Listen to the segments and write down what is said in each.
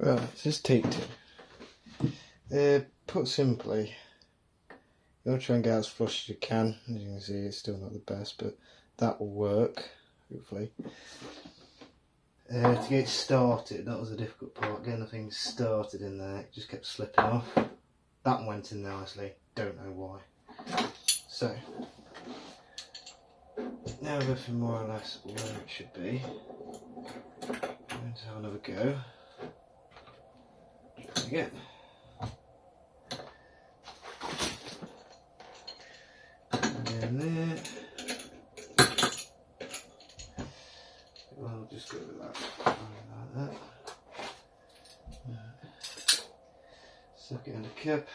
Right, so it's take two. Put simply, you'll try and get as flush as you can. As you can see, it's still not the best, but that will work, hopefully. To get it started, that was the difficult part, getting the thing started in there. It just kept slipping off. That one went in nicely, don't know why. So, now everything more or less where it should be. I'm going to have another go. Try again. And there. I'll just go with that. Like that. Suck it in the cup.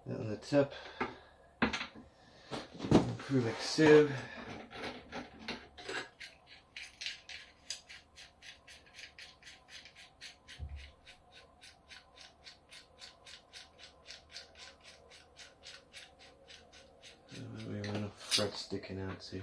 That on the top. Through like so. We have enough thread sticking out too.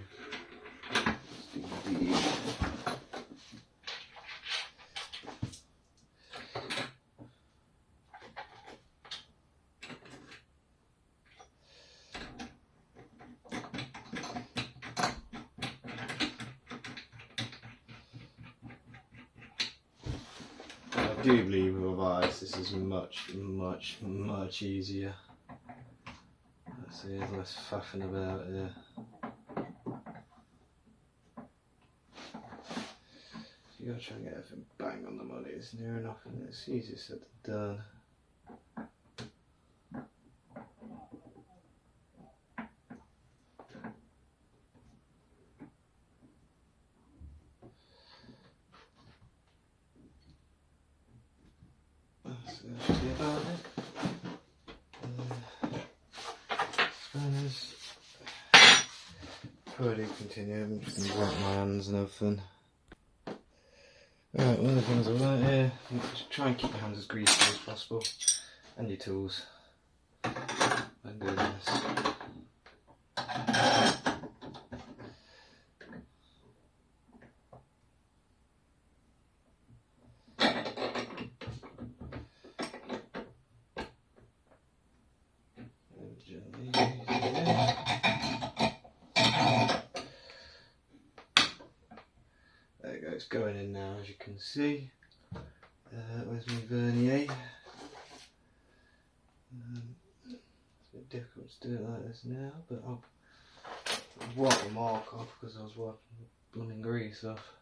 I do believe with ice this is much easier. Let's see, there's less faffing about here. You gotta try and get everything bang on the money. It's near enough and it's easier said than done. So that should be about it. Spanners. Before I do continue, I'm just going to wipe my hands and everything. Right, one of the things I like here, you just try and keep your hands as greasy as possible, and your tools when doing this. There you go, it's going in now as you can see. Where's my vernier? It's a bit difficult to do it like this now, but I'll wipe the mark off because I was wiping the blooming grease off.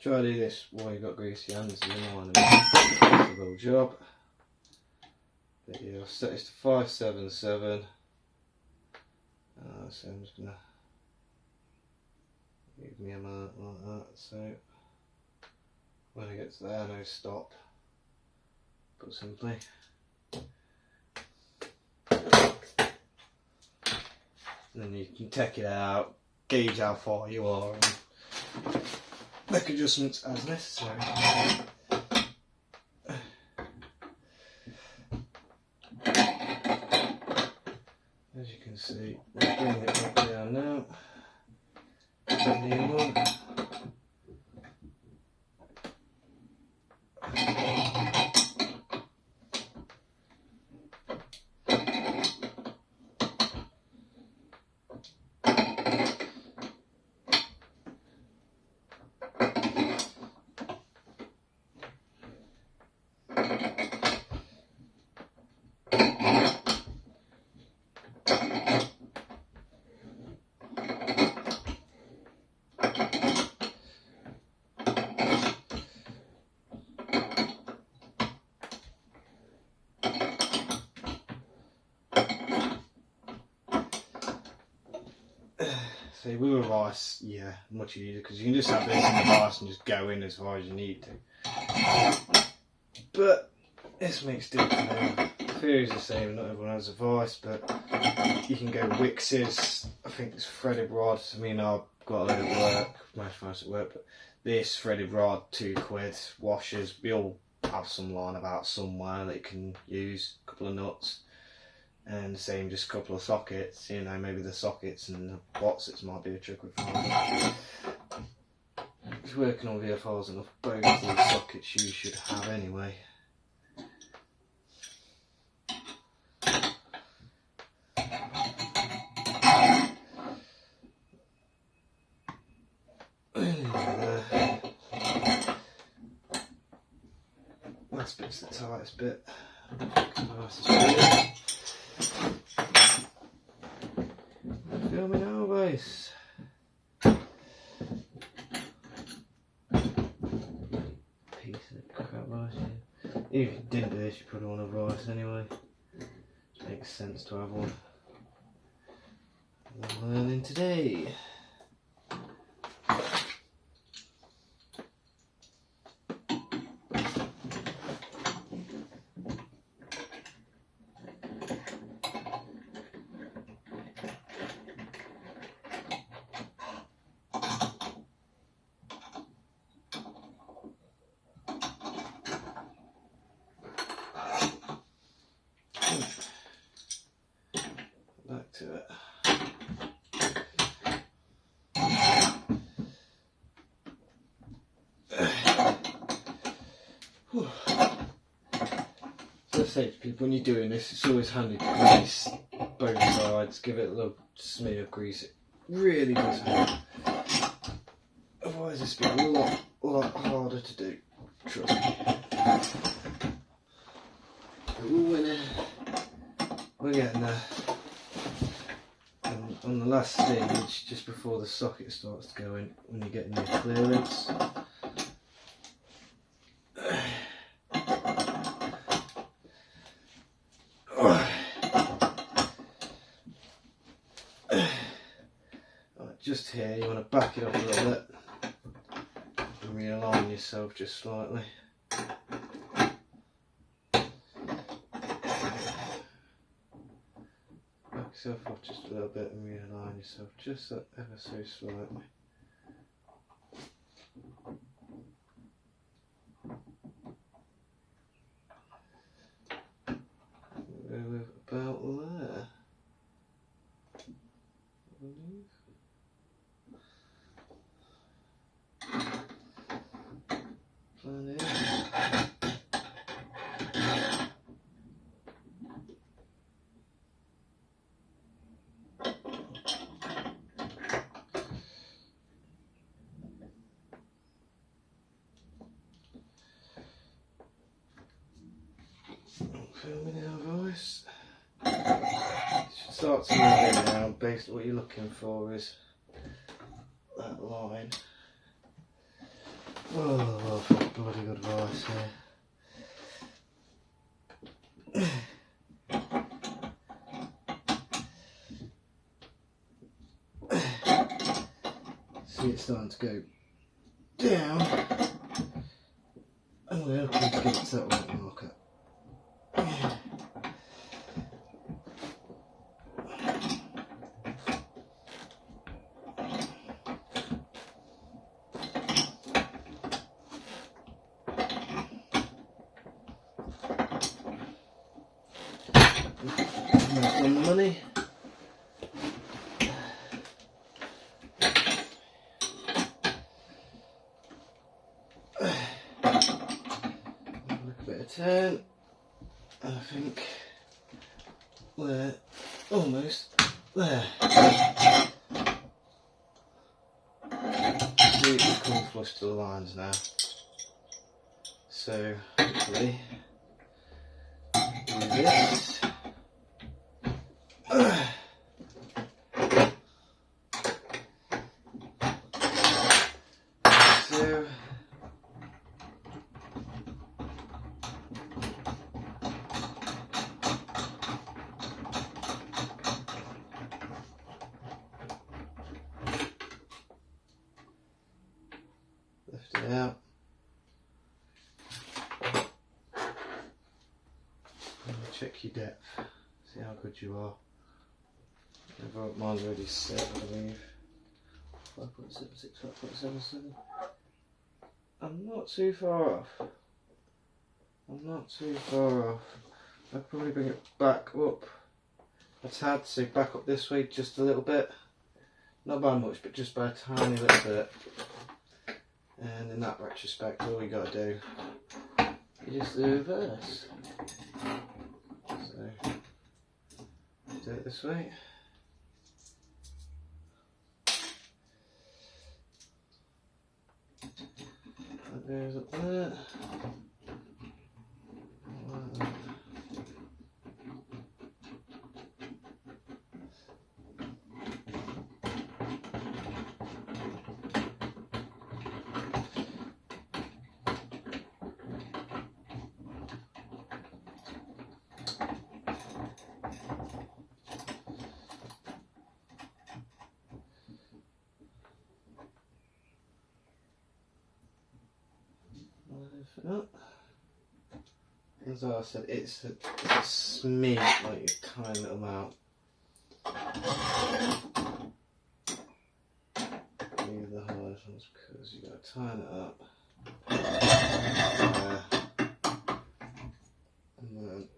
Try to do this while you've got greasy hands, you know what I mean. Difficult job. But yeah, I'll set this to 577. So I'm just going to give me a mark like that, so when I get to there, no stop. Put simply. And then you can take it out, gauge how far you are, and make adjustments as necessary. As you can see, we'll bring it back down now. New one. See, with ice, yeah, much easier because you can just have this in the ice and just go in as far as you need to. But this makes different now. The theory is the same, not everyone has a vice, but you can go Wix's, I think it's threaded rod. I mean, I've got a load of work, most at work, but this threaded rod, £2, washers, we all have some lying about somewhere that you can use, a couple of nuts. And the same, just a couple of sockets, you know, maybe the sockets and the watsits might be a trick with finding. It's working on VFRs enough. Both these sockets you should have anyway. Last bit's the tightest bit. Feel me now, boys. Piece of crap rice. If you didn't do this, you probably want a rice anyway. Makes sense to have one. I'm learning today. Back to it. So I say to people, when you're doing this, it's always handy to grease both sides, give it a little smear of grease. It really does help. Otherwise, it's been a lot harder to do. Trust me. We're getting there. And on the last stage, just before the socket starts to go in, when you're getting your clearance. Just here, you want to back it up a little bit and realign yourself just slightly. Back yourself off just a little bit and realign yourself just ever so slightly. We're about there, I believe. Filming our voice. You should start to move in now. Basically, what you're looking for is that line. Oh, bloody good voice here. See it starting to go down, and we're looking to get to that white marker. On the money. Look a bit of turn, and I think we're almost there. See, it's come flush to the lines now. So hopefully do this. Lift it out. And check your depth. See how good you are. Mine's already set, I believe. 5.76, 5.77. I'm not too far off. I'm not too far off. I'd probably bring it back up a tad, so back up this way just a little bit. Not by much, but just by a tiny little bit. And in that retrospect, all you got to do is just the reverse. So do it this way. That goes up there. As I said, it's a smidge, like a tiny little amount. Leave the hardest ones because you got to tighten it up. And then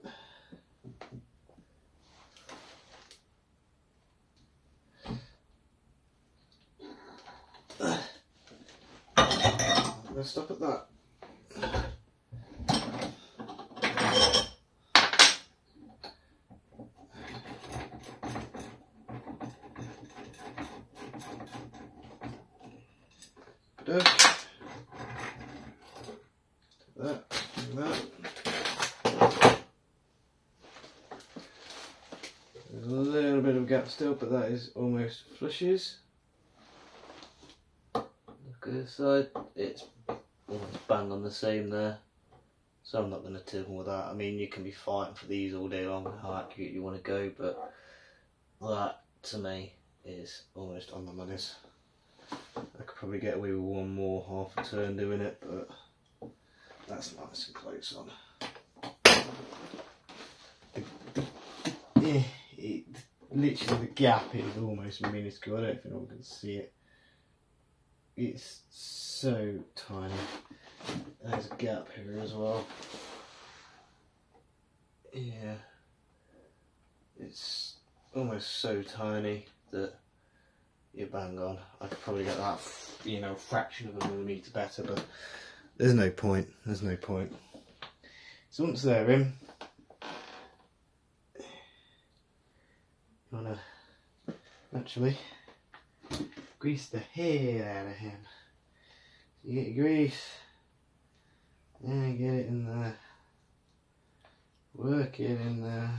let's stop at that. That. There's a little bit of gap still, but that is almost flushes. Look at this side, it's almost bang on the same there. So I'm not going to tingle with that. I mean, you can be fighting for these all day long, how accurate you want to go, but that to me is almost on the monies. I could probably get away with one more half a turn doing it, but that's nice and close on. Literally the gap is almost minuscule. I don't think anyone can see it. It's so tiny. There's a gap here as well. Yeah. It's almost so tiny that you're bang on. I could probably get that, you know, fraction of a millimetre better, but there's no point. There's no point. So once they're in, you want to actually grease the hair out of him. So you get your grease, and get it in there, work it in there.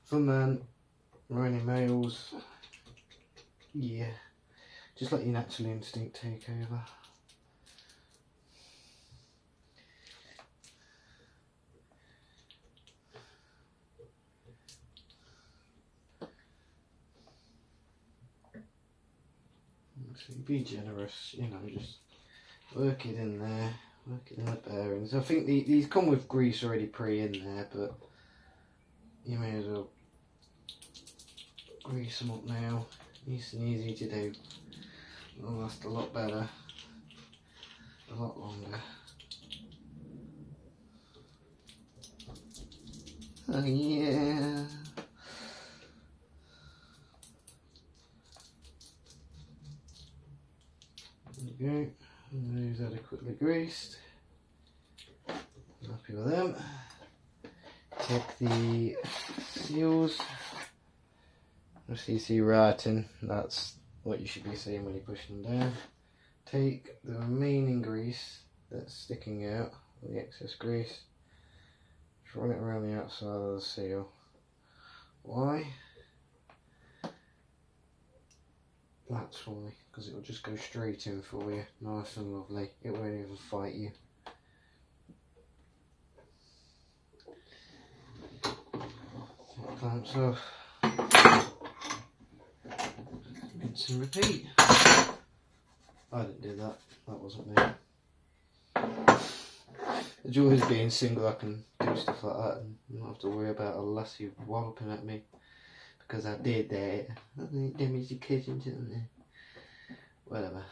For men, or any males, yeah, just let your natural instinct take over. So be generous, you know, just work it in there, work it in the bearings. I think these come with grease already in there, but you may as well grease them up now. Nice and easy to do. It'll last a lot better, a lot longer. Oh yeah. There we go. And those adequately greased. Happy with them. Take the seals. As you see writing, that's what you should be seeing when you're pushing them down. Take the remaining grease that's sticking out, the excess grease, just run it around the outside of the seal. Why? That's why, because it will just go straight in for you, nice and lovely. It won't even fight you. Take clamps off. Rinse and repeat. I didn't do that. That wasn't me. The joy is being single. I can do stuff like that and not have to worry about a lassie walloping at me because I did that. I think damaged the kitchen, didn't they? Whatever.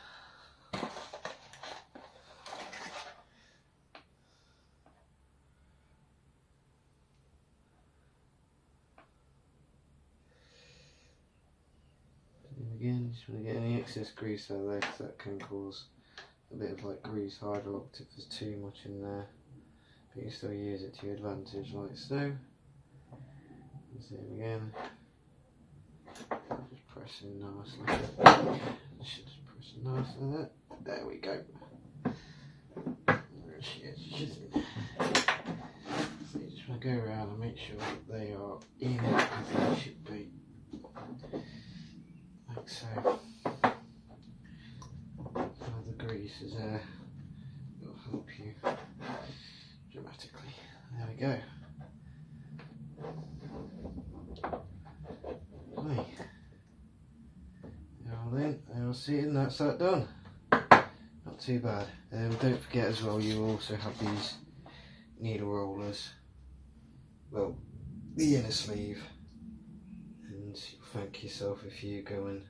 Again, just want to get any excess grease out of there, because that can cause a bit of like grease hydrox if there's too much in there. But you can still use it to your advantage, like so. And same again. Just pressing nicely. Should just press nicely. There we go. There she is. So you just want to go around and make sure that they are in as they should be. Like so. The grease is there. It'll help you dramatically. There we go. Right. Now then, I'll see it, and that's that done. Not too bad. Don't forget as well, you also have these needle rollers. Well, the inner sleeve. And you'll thank yourself if you go and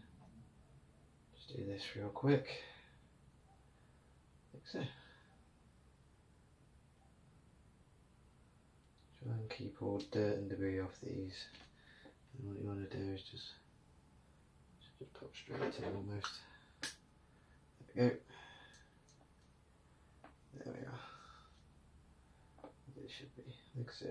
just do this real quick. Like so. Try and keep all dirt and debris off these. And what you want to do is just pop straight in almost. There we go. There we are. It should be like so.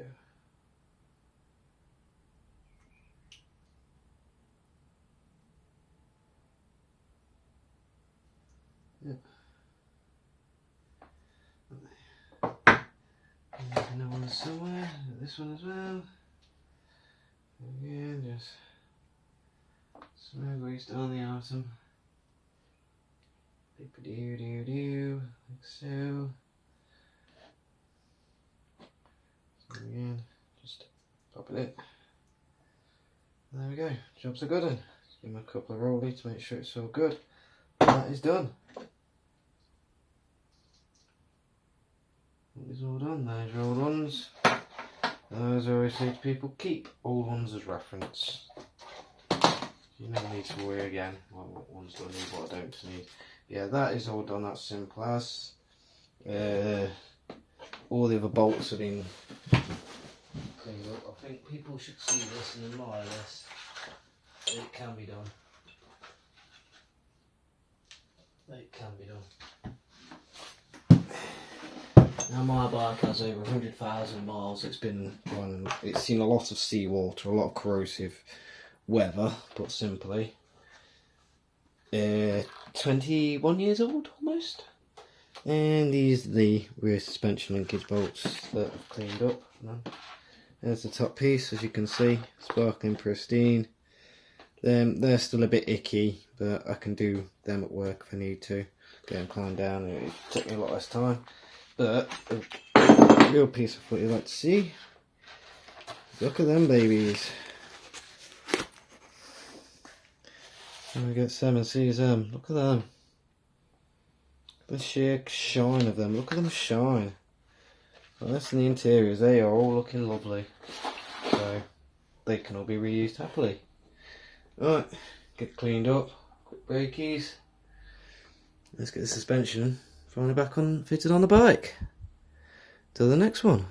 Yep. Another one somewhere. This one as well. Again, just smooth grease on the atom. Doo-doo-doo-doo, like so. So again, just pop it in. There we go, jobs are good then. Just give them a couple of rollies to make sure it's all good. And that is done. That is all done. There's your old ones. As I always say to people, keep old ones as reference. You never need to worry again what ones do I need, what I don't need. Yeah, that is all done, that's simple as. All the other bolts have been cleaned up. I think people should see this and admire this. It can be done. It can be done. Now my bike has over 100,000 miles. It's been running. It's seen a lot of seawater, a lot of corrosive weather, put simply. 21 years old almost. And these are the rear suspension linkage bolts that I've cleaned up. There's the top piece, as you can see, sparkling pristine. They're still a bit icky, but I can do them at work if I need to. Get them climbed down, and it took me a lot less time. But the real piece of what you'd like to see, look at them babies. And we get Sam and sees them. Look at them. The sheer shine of them. Look at them shine. Well, that's in the interiors. They are all looking lovely. So they can all be reused happily. Right, get cleaned up. Quick brakies. Let's get the suspension finally back on, fitted on the bike. Till the next one.